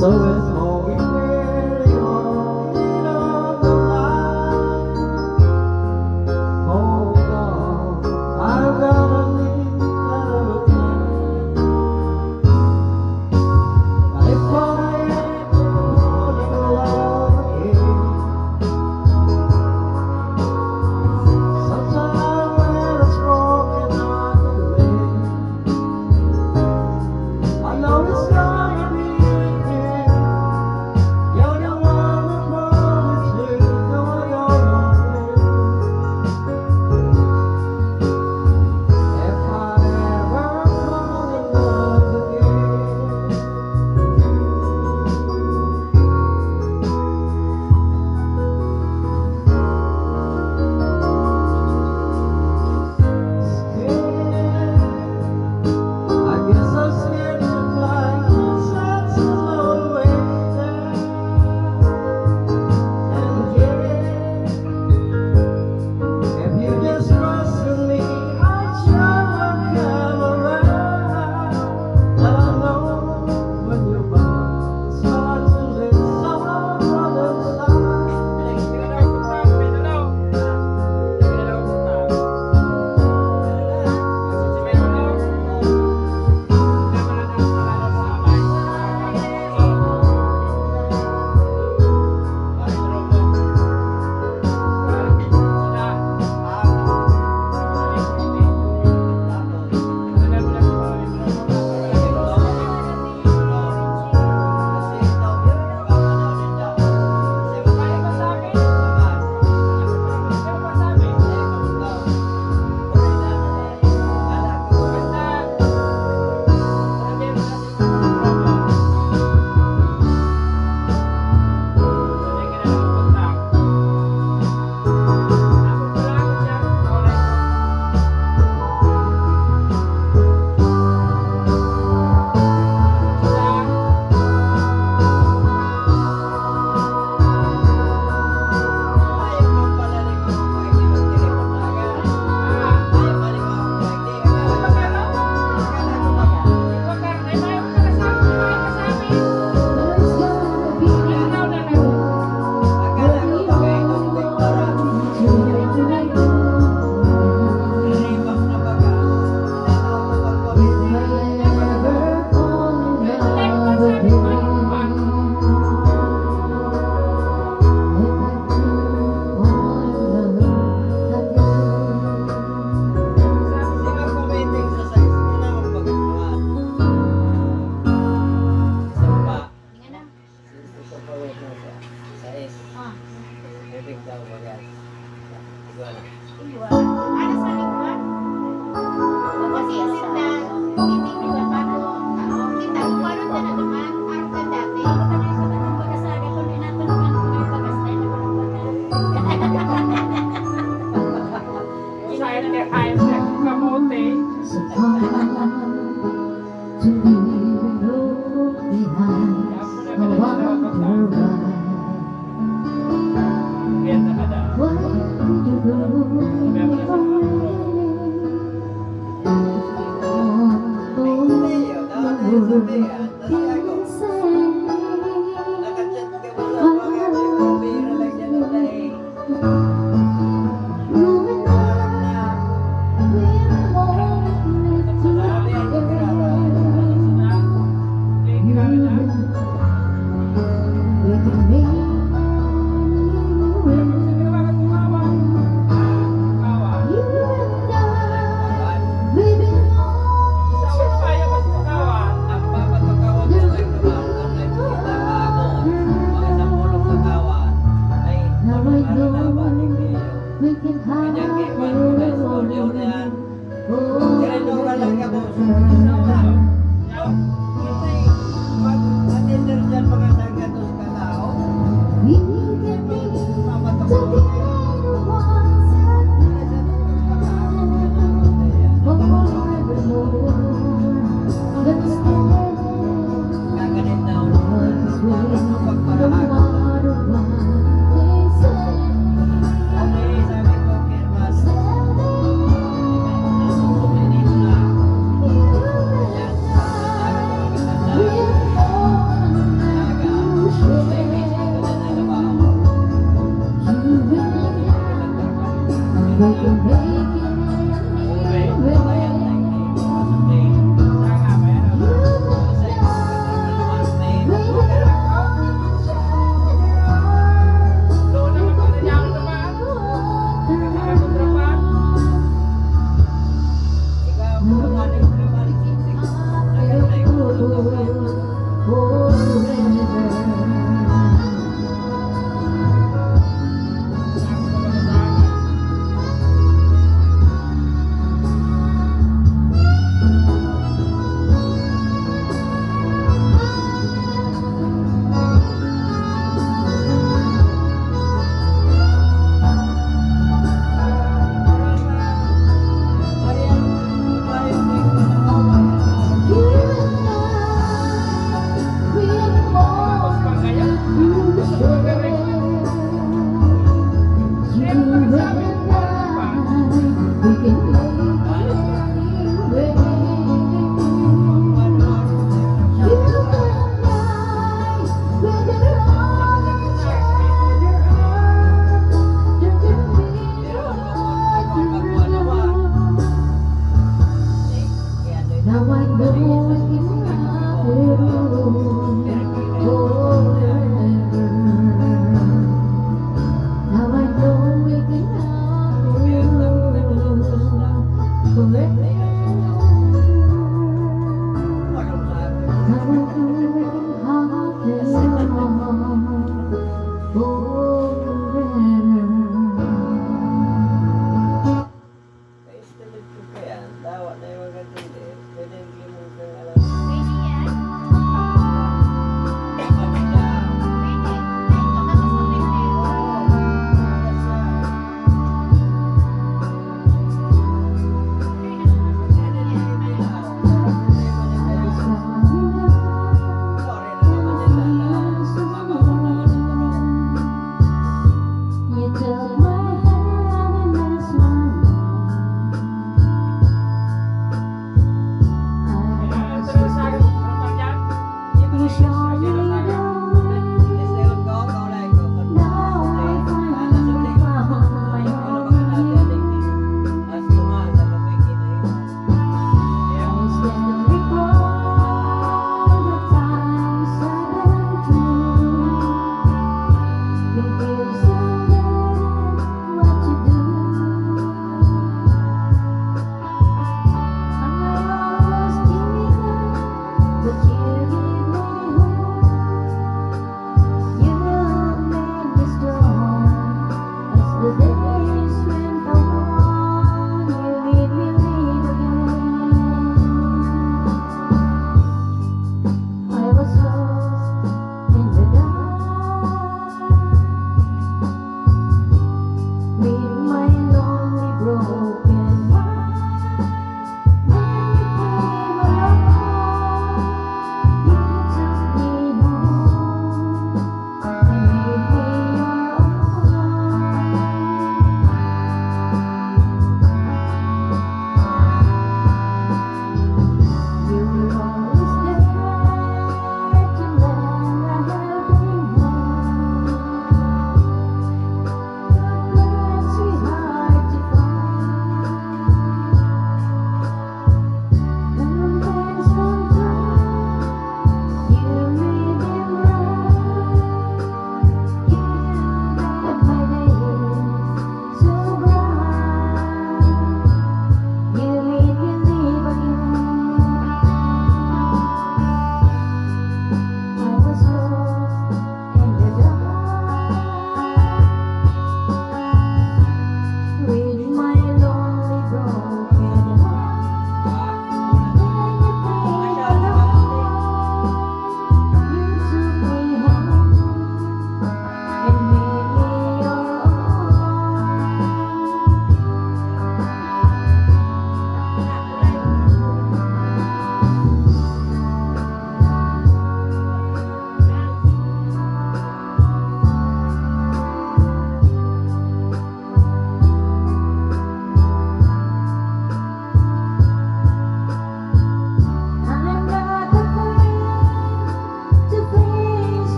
So it's all we really on the line. Hold on, I've got a little time. But if I ain't falling in love again, sometime when it's broken I can I know it's gonna be.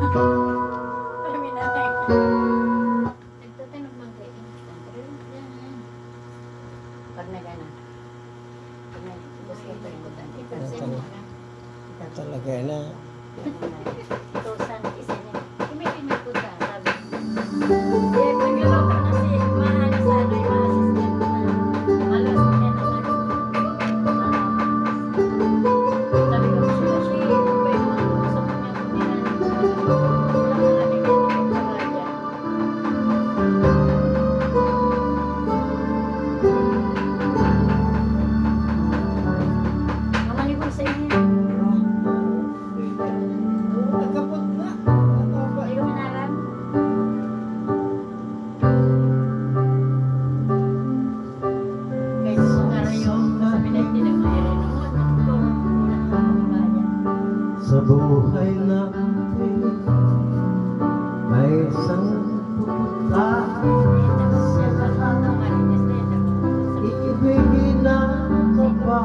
Kami nanay. Nagtatanong man kayo. Pero yan. Pag nagana. Pag nag-ubos kayo pa yung kutan. Ipersen mo na. Talaga na. Tusan, isa niya. Imigay may kuta, sabi. Eh, nagluluto na si Mahal sa ano yung assistant na malos niya na sabi ko siya, ba yung mga gusto mo niya kumihan? Wala ka lang yung pagkakaya. Kamalibog sa inyo. Nagkapot na. Ikaw minaran? Kahit sa karayo, sabi na hindi nag-irin. Kulang ang pagkakaya. Sa buhay natin may isang pupunta. Iibigin ang kaba.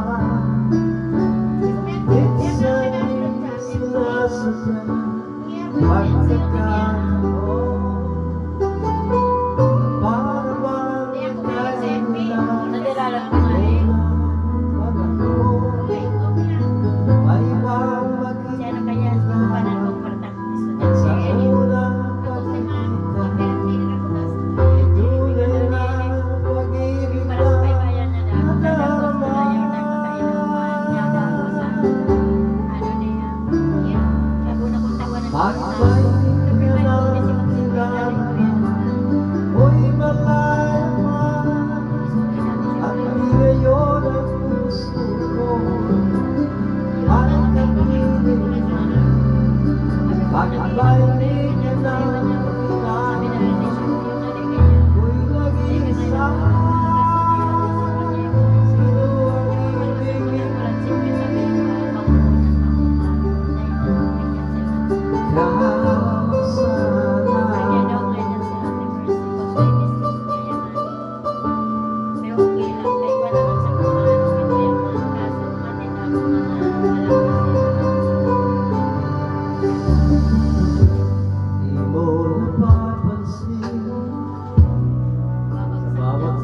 Minsan sinasadya pagkakataon. Para bang kailan Nadilalang ko nga eh. ay bang Kasi ano kaya sa kumpanan ko kwartang estudyante. sa unang Tapos si Ma, pagkita, tunay na pag-ibig para sa na baybayan niya na. Tapos na ayaw na makainuman niya na ako sa ano niya. Yan. Kaya po kong tawanan ko bakit na. ba hindi Sabi ka ba na ito kasi magsigaling ko yan. Oy malaman at di ngayon ang puso ko parang napinig. Bakit ba hindi ka na Sabi na rin kailangan? siya yung nalagay niya. Ko'y nag-isa. Sino ang ibigin ka sana? Di mo napapansin bawat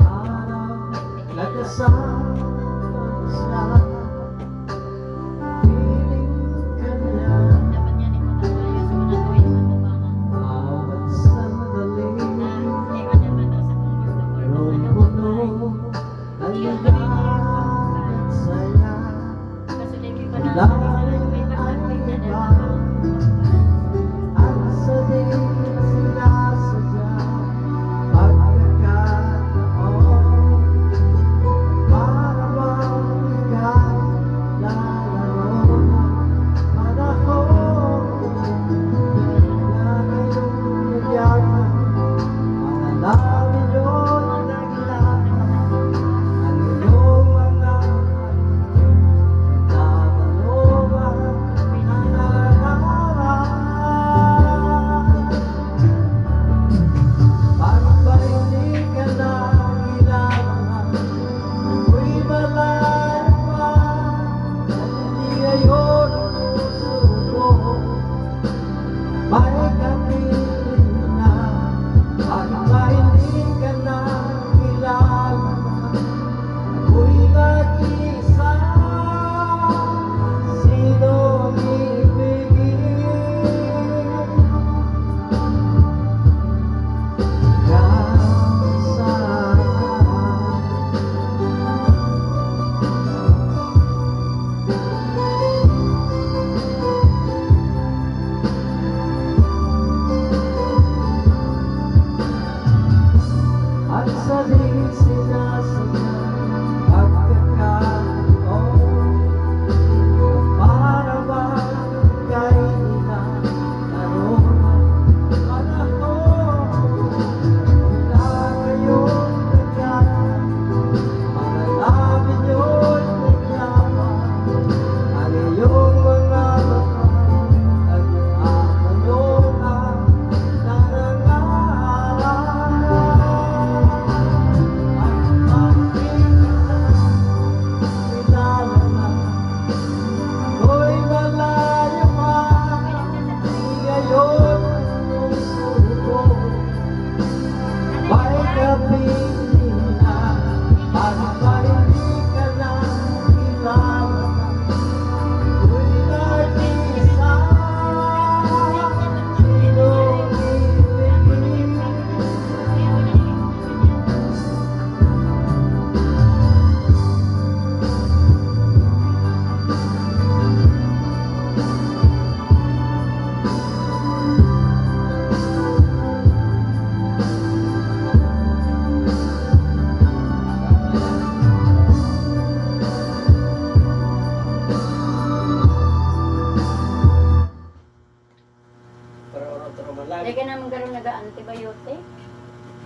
turo-turo man lang. Hindi ka naman karoon nag-antibiotic.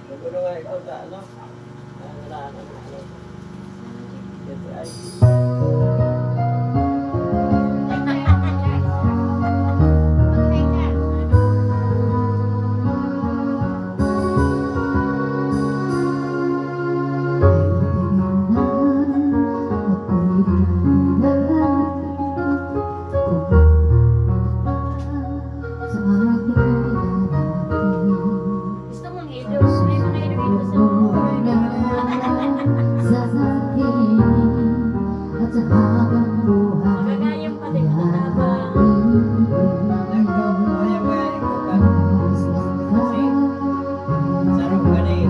Siguro nga ikaw sa ano? Ano? Ito ay. Gusto mong ido? May mga ido-ido sa magagayang pa din matabang. Nagkakayang nga ikaw ka. Kasi, sarap ka na eh.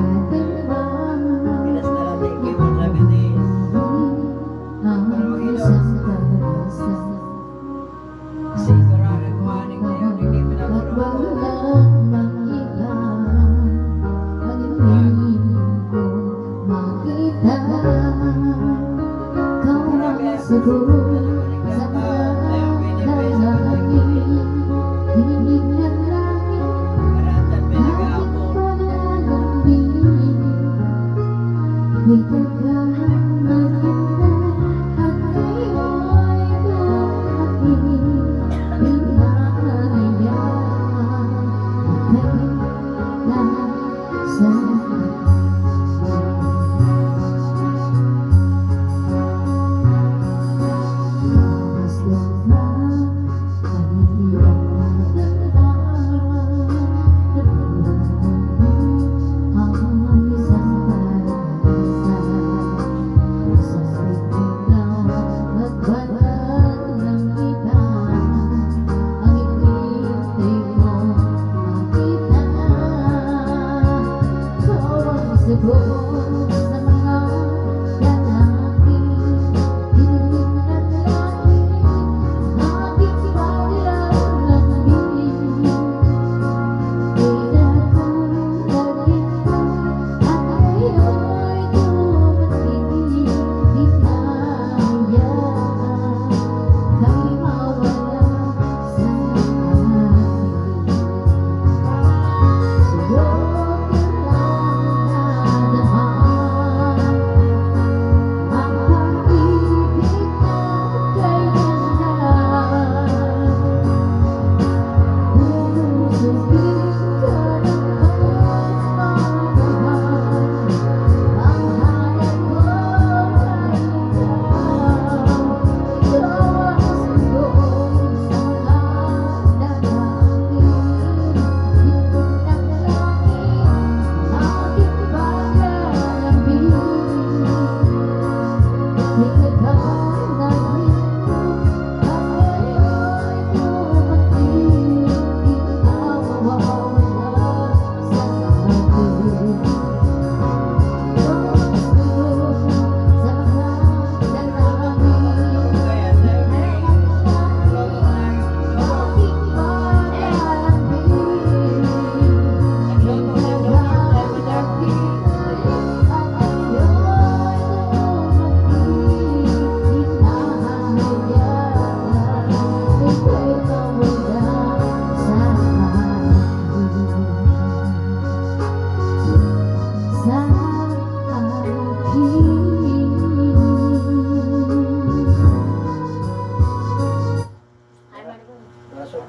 Pinas na natin kayo mo sa bitis. Para mag-inom. Kasi kurang kumaning na yun, hindi pinapuro ko. Karatan may nag-aapon.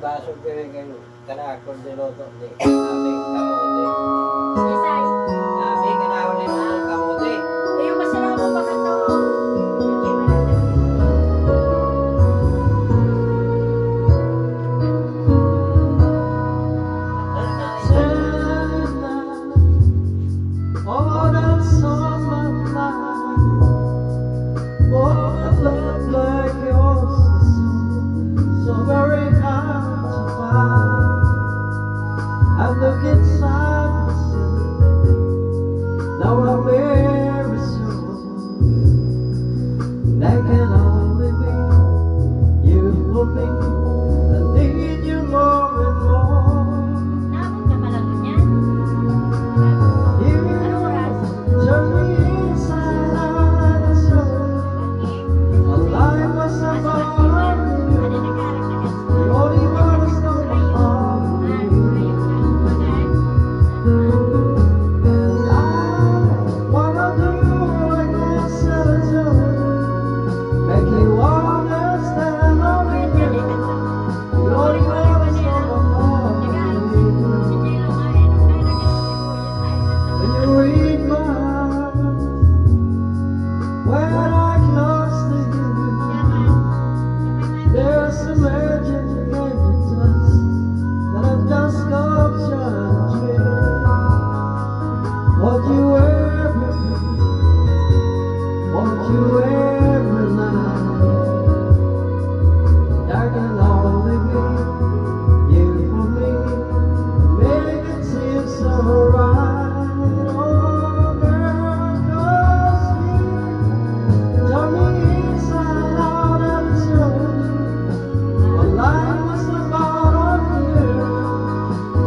Basog kayo ngayon. Kanakon din loto. Aming kamote. Isay. Aming kanakon din loto kamote. Yung masira mo pa ka to. All that's on my mind. Oh, a love like yours is so very hard to find. I look inside myself. Now I'm very sure that can only be you and me. I need you more and more. Naabot ka pala ganyan? You Anong oras? turn me inside out and soul. A life was Ano about you. nagkaroon na ganyan? The only one that's gonna follow you. a sculpture tree. Won't you every night darken all the way you for me, make it seem so right. Oh girl, 'cause you turn me inside out and slowly, my life was about on you.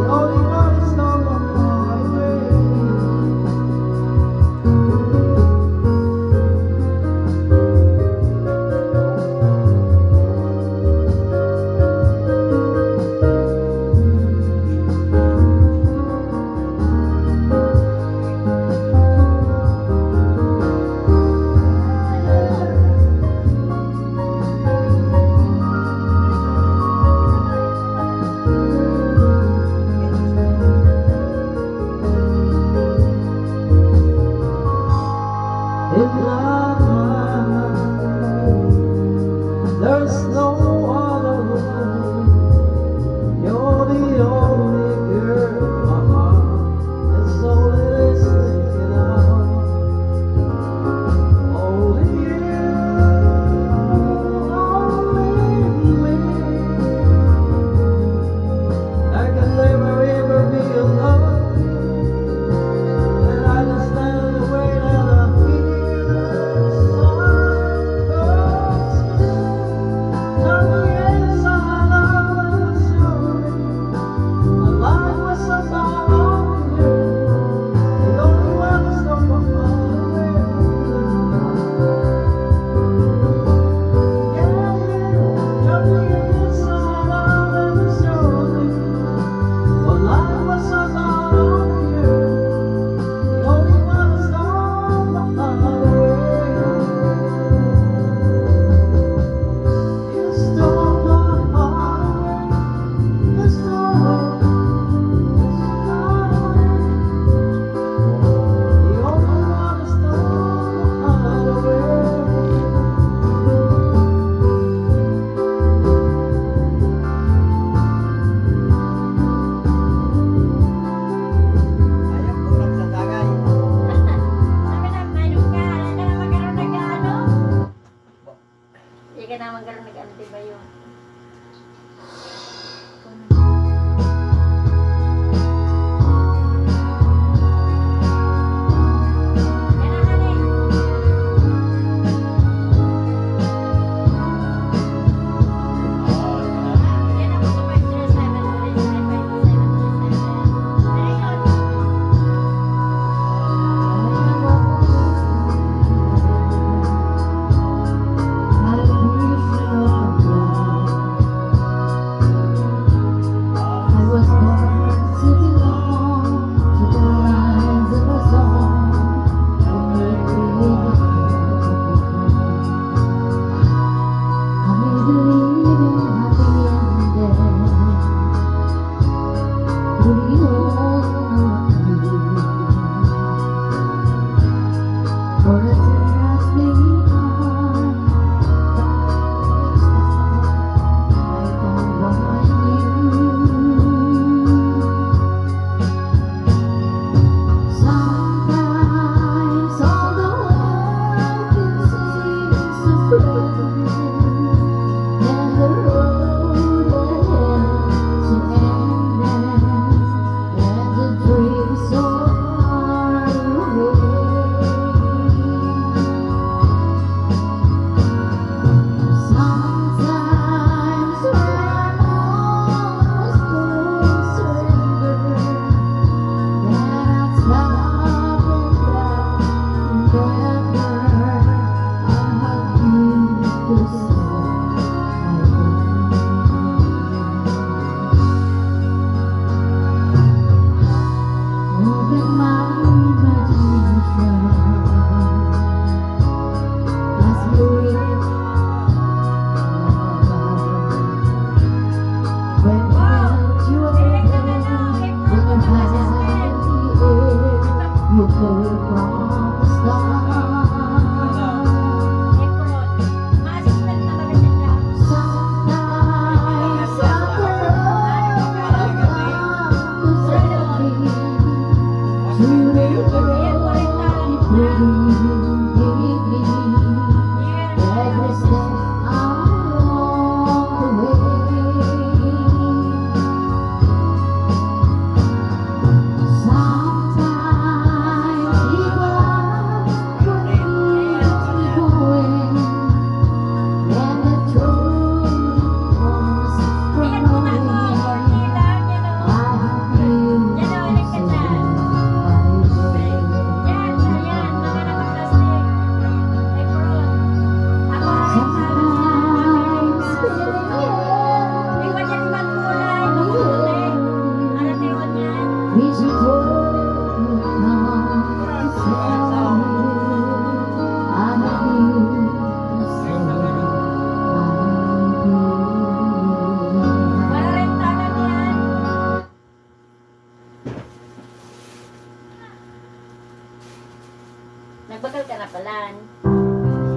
kapalan.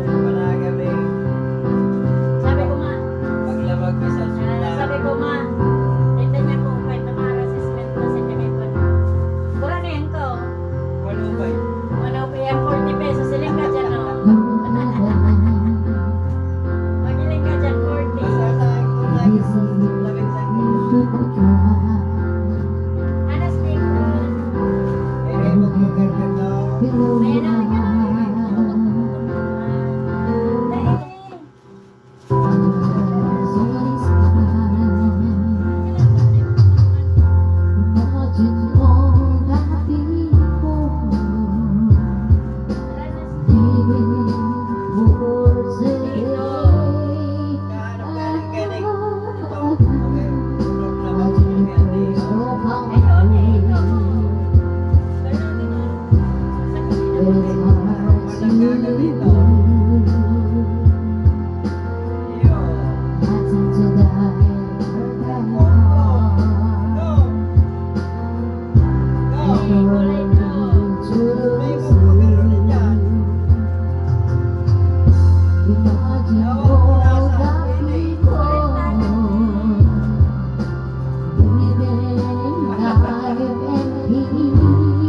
Panagabi. Sabi ko nga, Paglamag ko sa sabi ko nga, tinda niya ko kahit na mga assessment na sa kami pa. Pura na yan ko. Walo ba yun? Ano pa yan, 40 pesos. Siling ka dyan, no? Magiling ka dyan, 40. Basta sa akin ko lagi labing sa Anas din ko. May remog mo karga May ano ka na. Kaano galing? Ito. Okay. Problema ko yan. Ayun, ayun. Ganun din, no? Sa kanila mo. Kulay na.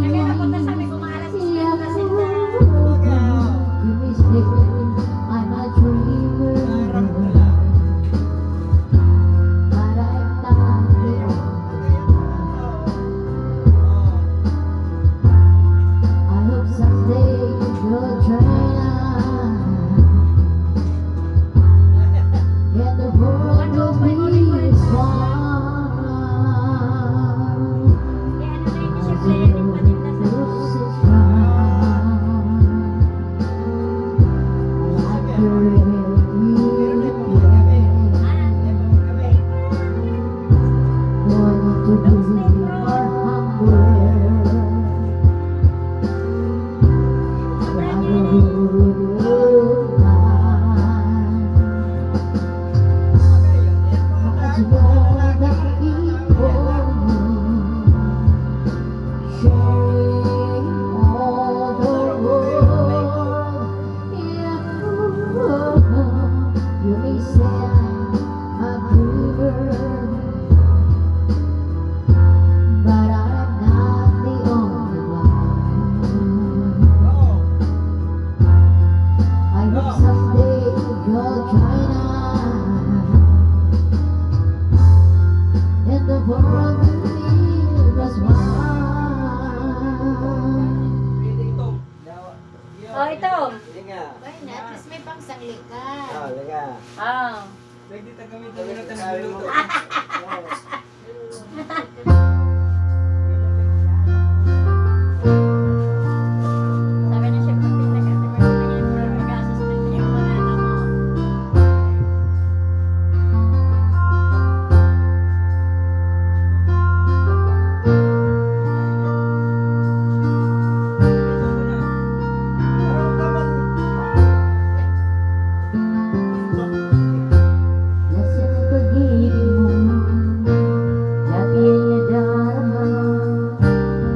Kaya napunta sabi ko, maalas isip na sinda. I'm a dreamer, but I'm not here. I hope someday you'll try and the world will be fine. Kaya ano na yun, siya pwedeng patinda sa This is right. Like the rain going to be more humble. You may say I'm a dreamer, but I'm not the only one. I hope someday you'll join us, and the world will be as one. Oh, ito. Ay, na, at least may pangsangli ka. Ah. Pwede tagamit ang minutang luluto. Sabi na siya, pag tinda ka, sabi na niya, puro nag-assessment na yung mga ano mo. Nasa pag-ibig mo, lagi nadarama,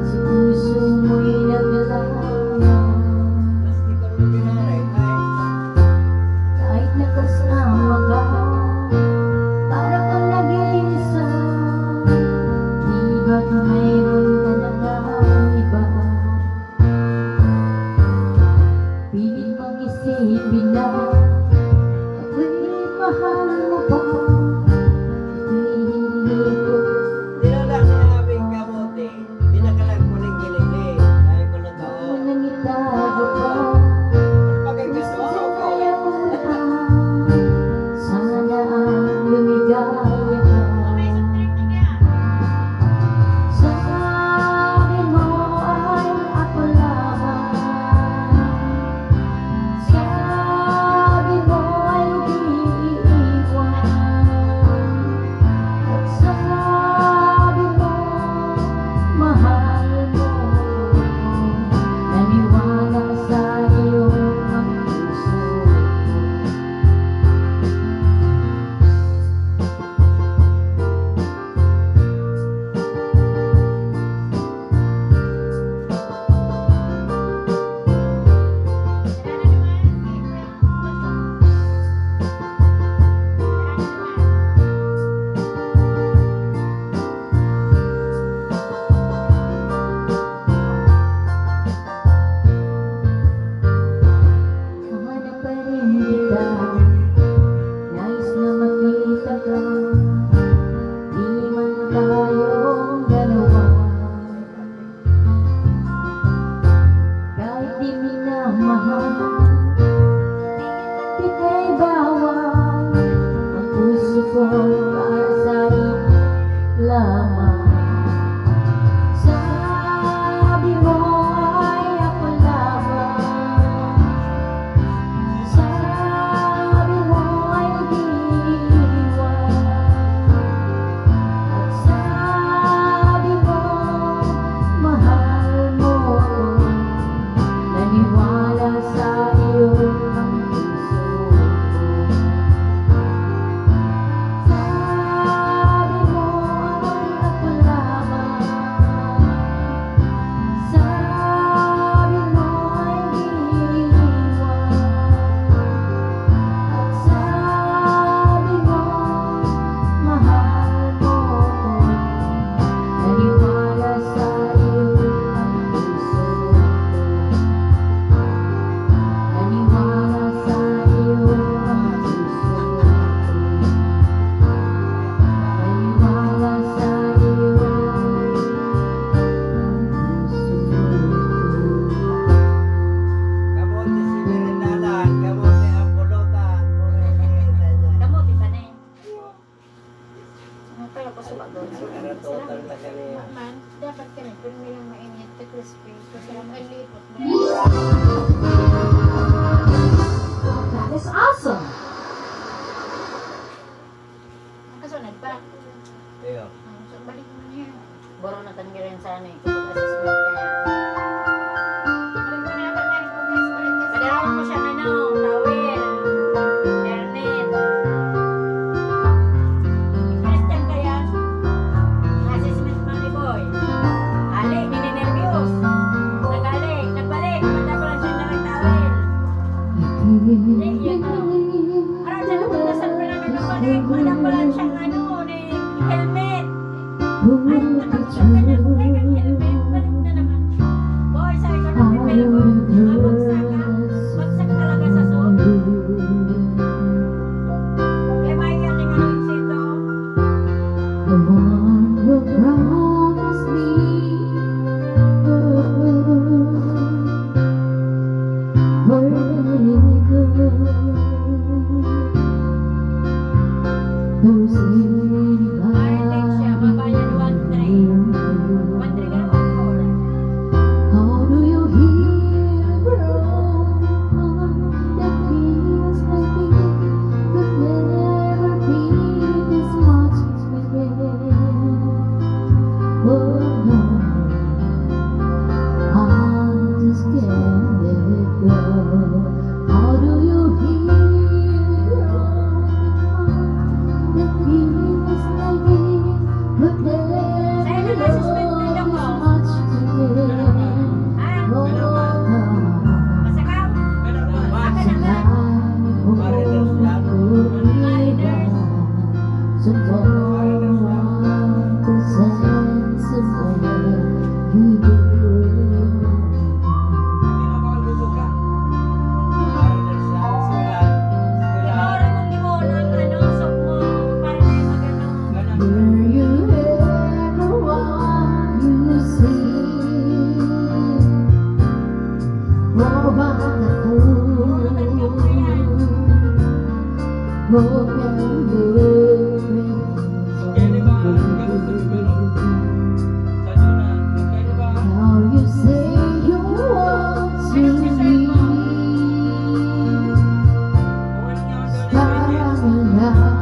sa puso mo'y naglalaman. Kahit nakasama ka, para kang nag-iisa. Di ba't mayroon ka na ng iba? Pilit mong isipin na ako'y mahal mo pa. Ako'y hindi ko Dinala niya aming kamote, pinakalag ko ng giniling. Dahil ko na to. nang itago pa. Pagay gusto ko ko eh. Ayaw mo na. Sana ang lumigaya ka. Oh, may isang drink na kaya. Sana Alam niyo rin sa ano eh, kapag assessment kaya. Padalawan mo siya ng ano, towel, hairnet. Christian kaya, assessment mo ni Boy. Ali, nininervyos. Nagbalik, manda pa lang siya na nag-towel. Hindi, yan ano. Parang siya napuntasan pa lang nagbalik, manda pa lang siyang ano, ni helmet. Ay, nakapagod ka niya. Ay, kang helmet, balik na naman. Boy, sabi ko ng pipil ko, mabagsak ka. Bagsak talaga sa suot. Kaya may galing ano yung sito. The one who promised me Marinig siya, babayan 1-3. 1-3 ka na 1-4. How do you hear from that feels like it could never be this much again? Oh no, I just can't let it go. How do you hear from that feels like it could never Sa'yo na nasuspend na lang mo. much again? Ah, Oh no. masakaw. Aka naman. Tinora mong gimono ang ano, sok mo. Para na yung magano. Now you say you want to leave. Start a life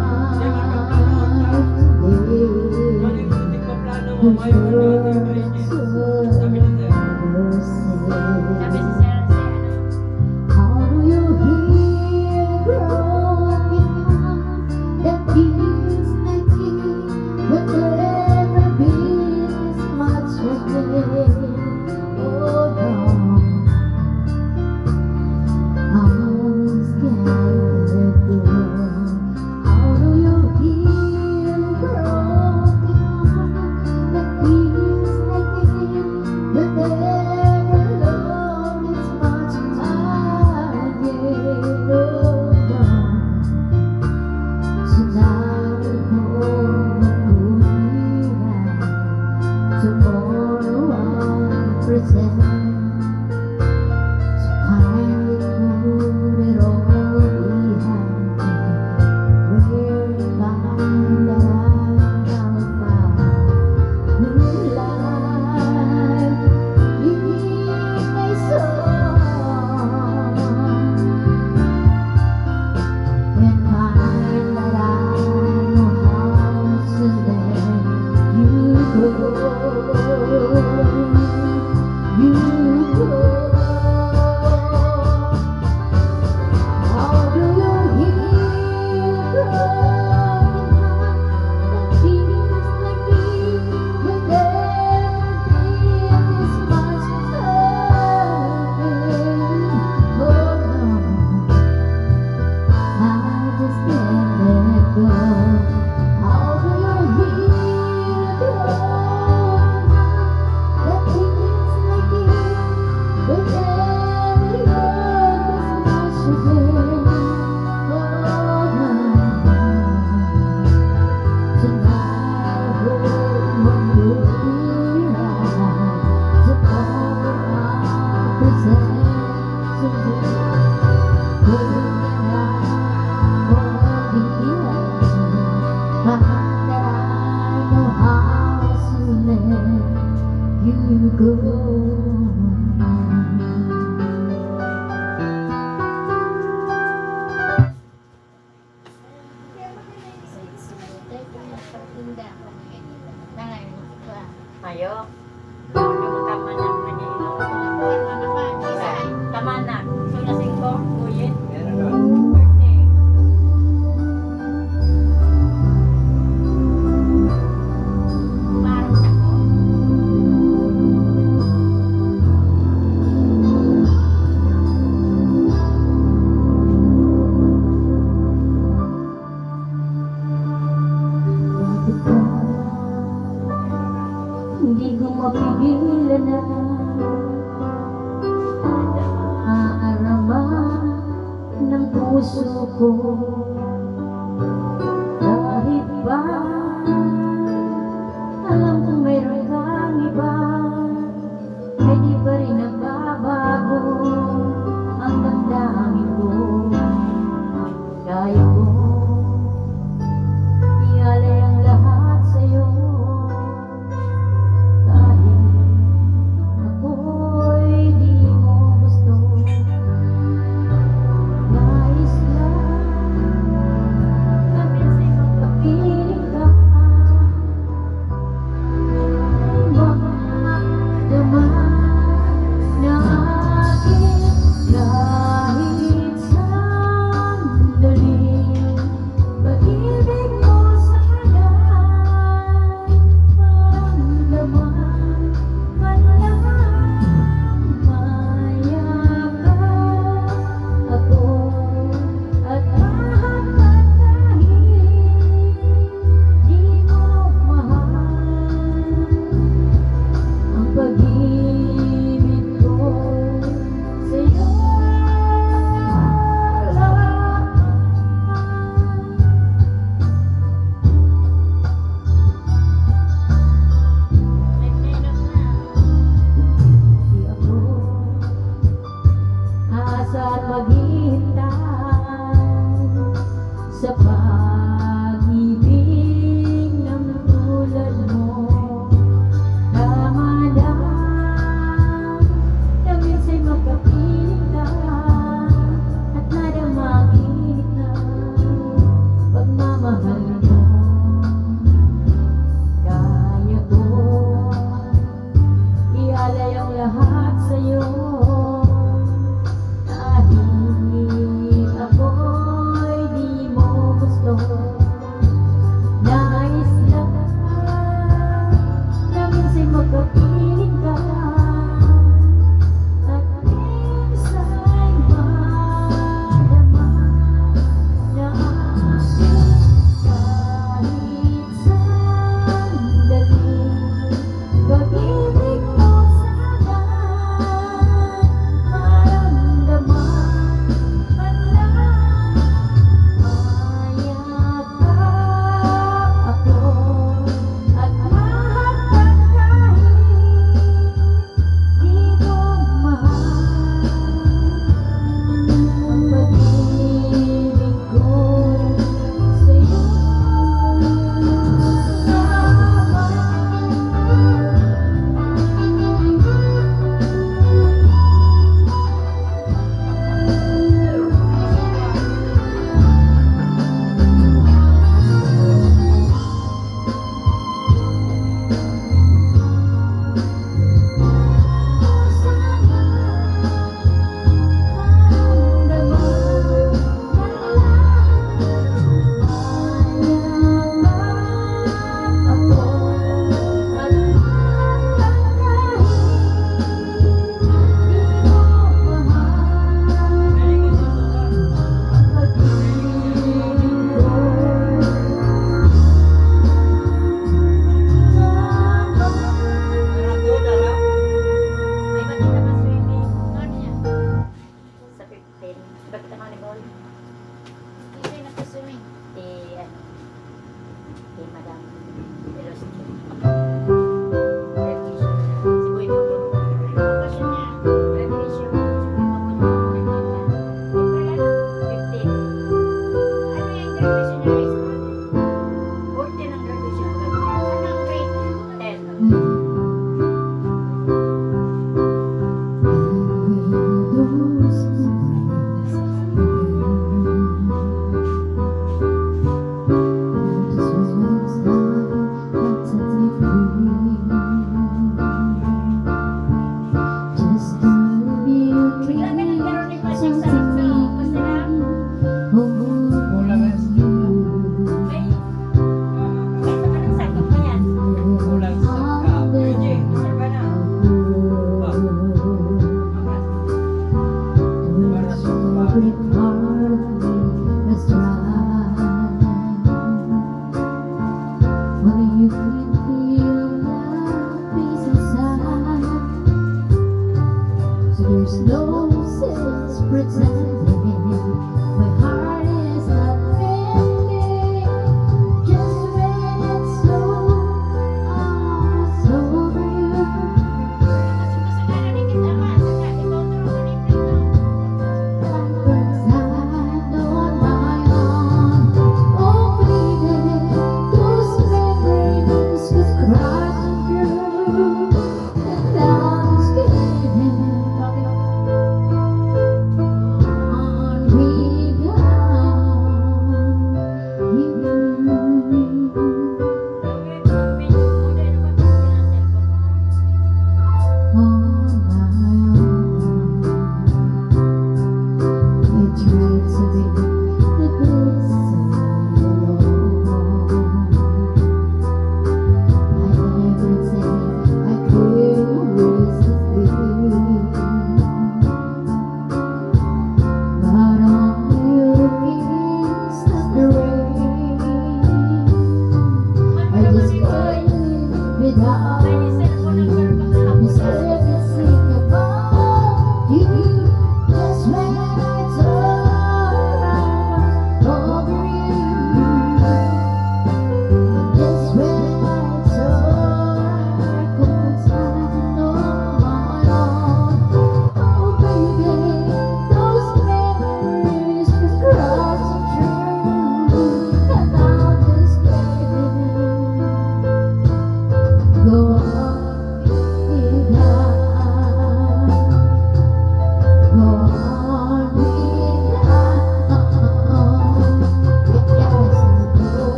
today. Sabi si Sarah sa ano. How do you hear broken heart that feels like it would never be this much again? Oh no, I'm scared to go. How do you hear broken heart that feels like it would never love this much again? Oh no, tonight will be right. Tomorrow I'll pretend to finally put it all behind me. Where you find that I'll find new life in my soul. And find that I know how to let you go. You go. How do you hear broken heart that feels like it would never be this much again? Oh no, I just can't let it go. How do you hear broken heart that feels like it would never love this much again? Oh no, tonight won't be right. Tomorrow I'll pretend to be. You go. Ayo. mapigilan na naarama ng puso ko. Kahit ba alam kong mayroon kang iba, ay di pa rin nagbabago ang damdamin ko. Kaya ko ialay ang lahat sa'yo, kahit ako'y di mo gusto. Nais lang na minsan magpapiling ka, madama na aking kahit sandali. Pag-ibig mo sana'y maramdaman, man lang mayakap ako at mahal kahit di mo mahal. Ang pag-ibig ko sa'yo lang. Nagmenok na. Di ako aasa at maghihintay sa pag-ibig ng tulad mo. Tama lang na minsan magkapiling ka at nadamagin ka pagmamahal mo. Kaya ko ialay ang lahat sa'yo, kahit ako'y di mo gusto. Nais lang na minsan magkapiling ka at minsan madama na aking kahit sandali. Pag-ibig mo sana'y maramdaman, man lang mayakap ako at mahal kahit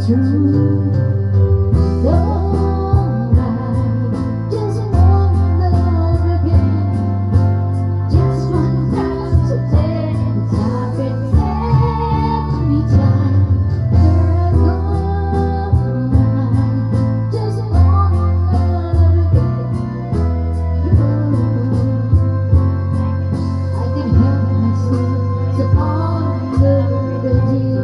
true. Don't I just wanna love again? Just one time today, it's happens every time. Girl, don't I just wanna love again? I can help myself, so fall in love with you.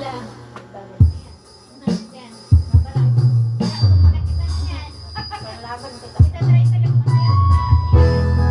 Wala. Yan. Mabarang. Kaya kung makakita niya yan. Panlaban kita. Kita try talaga mga yan. Mga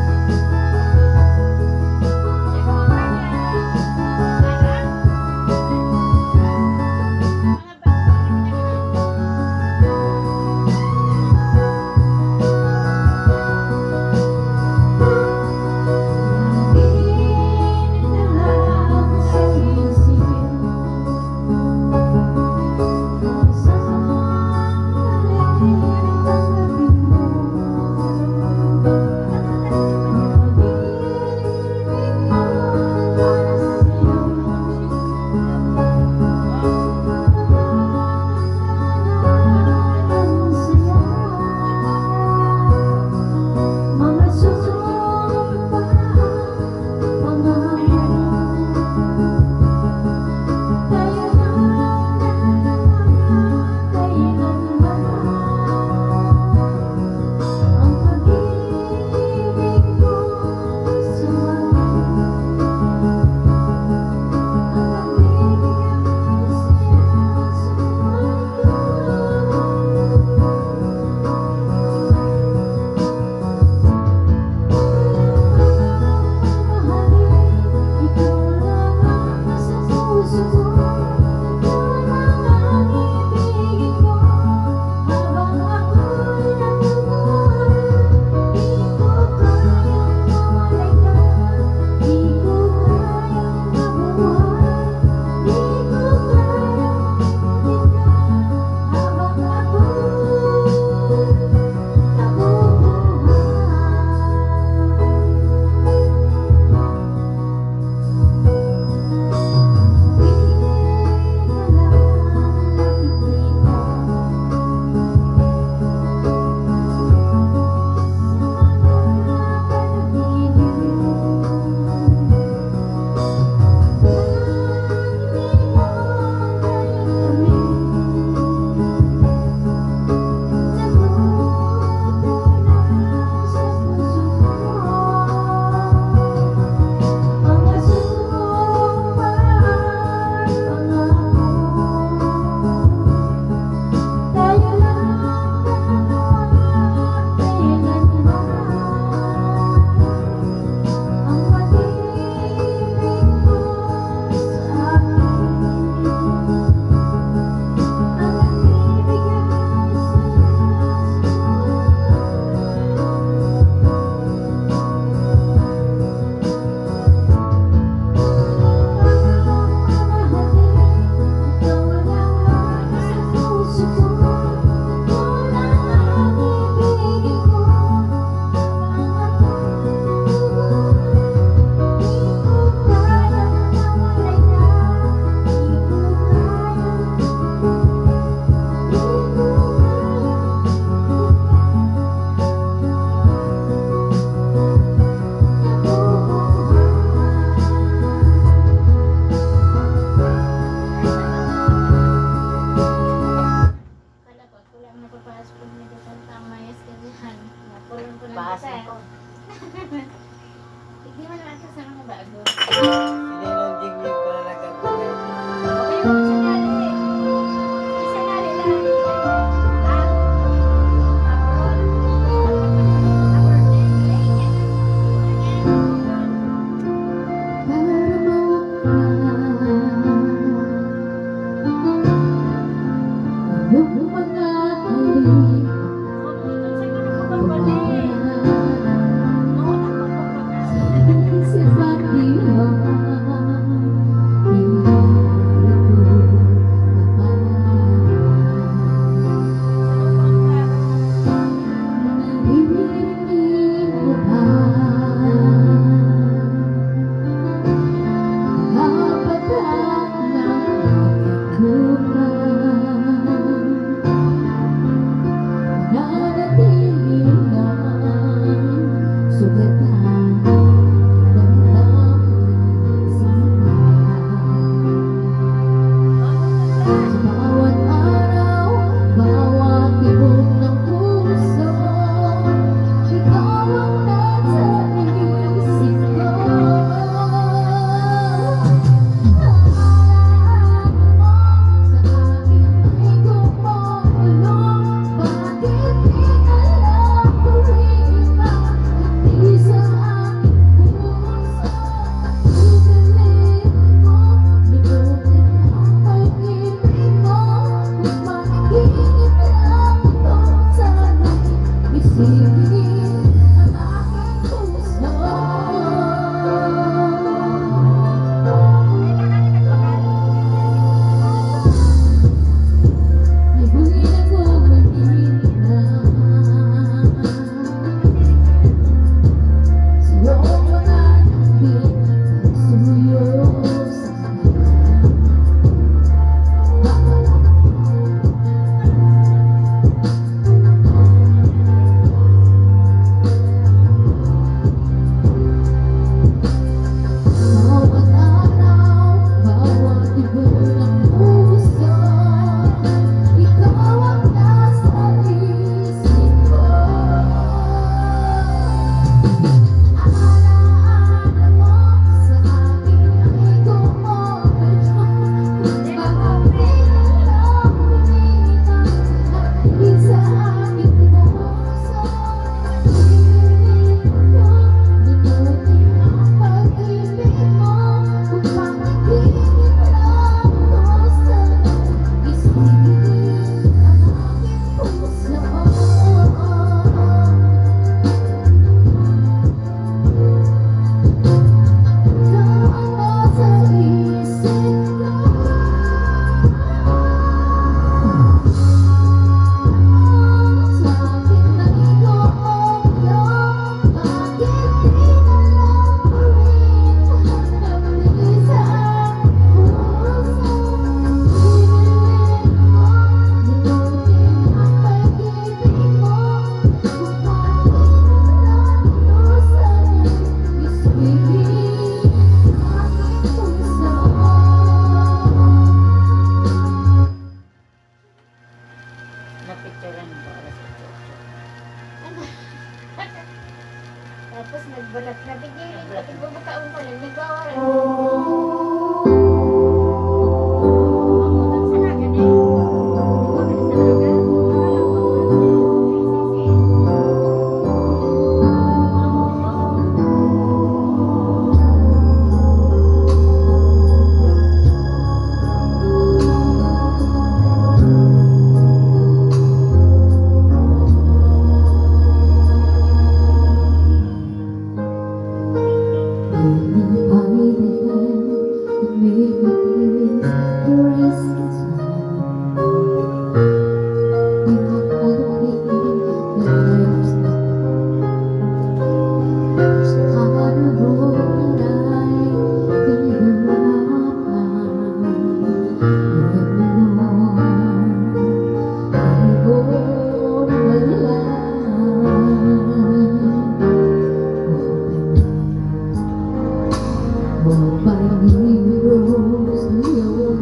Walk by heroes, the old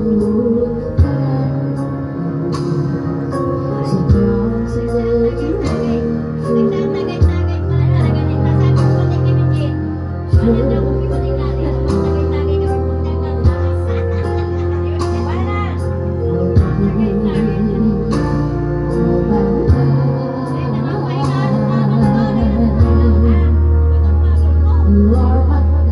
surprise that you Nagtagay-tagay pala na ganit. Sabi ko pati kinigit. Wala daw kung iwanig natin. Nagtagay-tagay kami punta ng wala. You are my kind,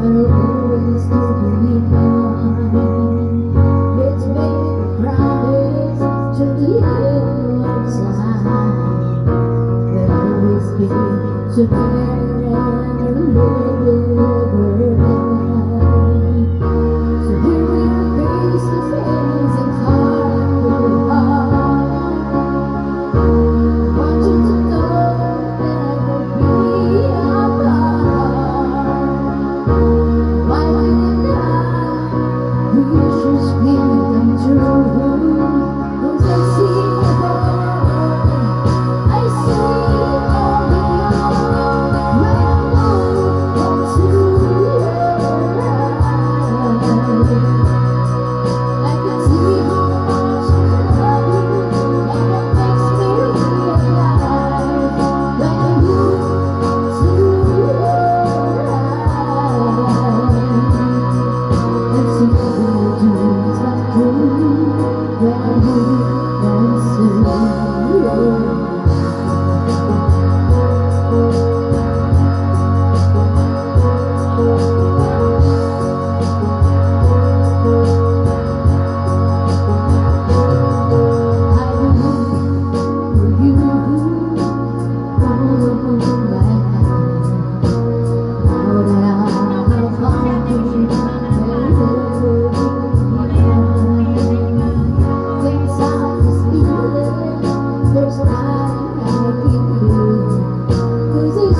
always to be mine. Let's make a promise to live outside. We'll always be together and live ever. So here we are face to face and heart to heart. I want you to know that I will be apart. Why wouldn't I wish this dream come true? 'Cause I see your heart, I see all beyond. When I look into your eyes, I can see how much I love you, and it makes me realize when I look into your eyes, I see my dreams come true when I look into your eyes. I can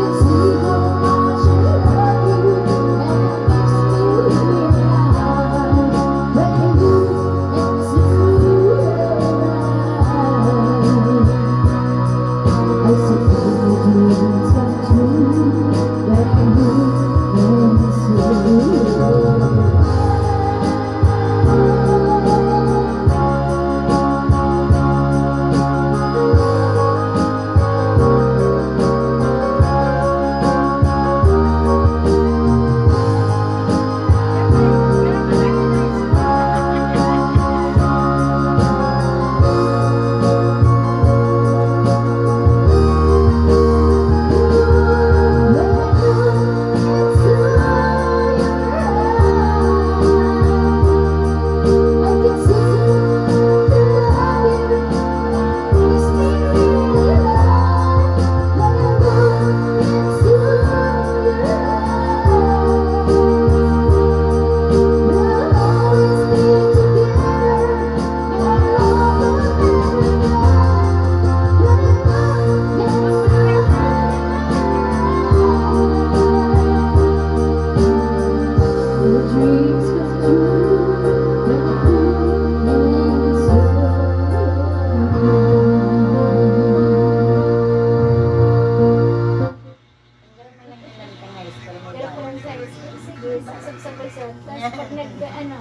see how much I love you, and it makes me realize when I look into your eyes. I see my dreams come true when I look into your eyes. Dreams come true when I Pero kung sa sige, sasabsabay siya. Tapos pag nag-ano,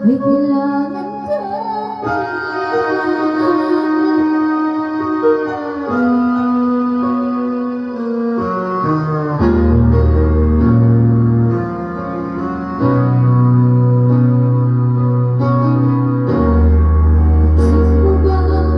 May kailangan ka. Sino ba ang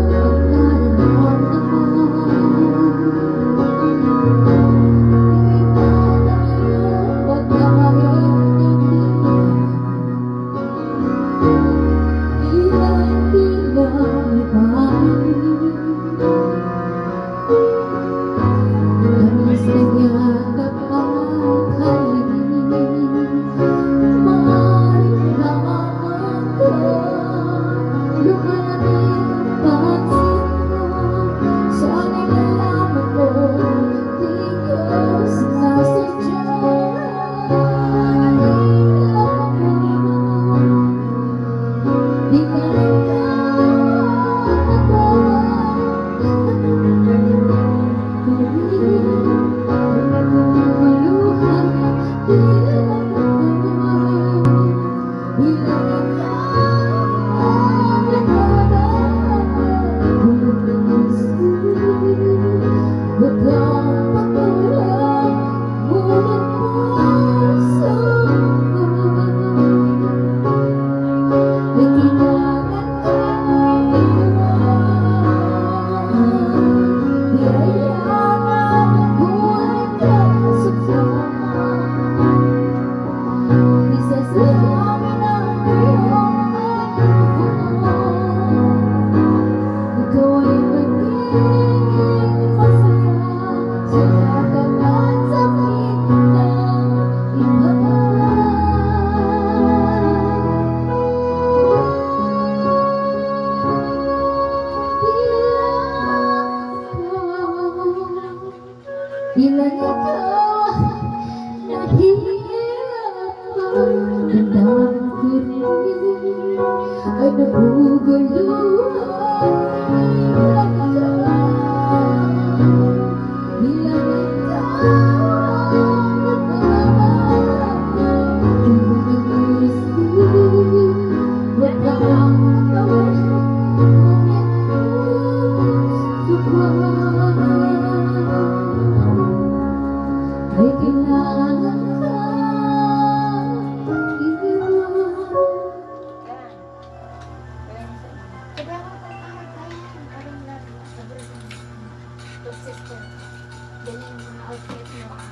nararamdaman? Ilang ikaw nahihirapan, ang dami ko rin ay naguguluhan. Ilang ikaw wag kang matawag, ay kailangan ka iwan.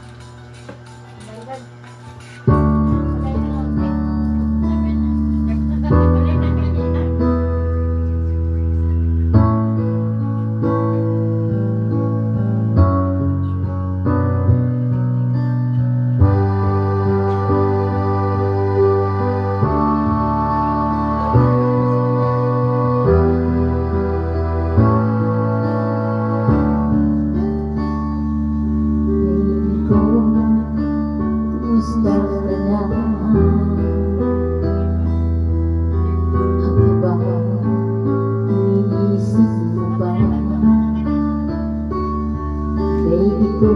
Kumusta ka na? Ako ba? Iniisip mo ba? Baby ko,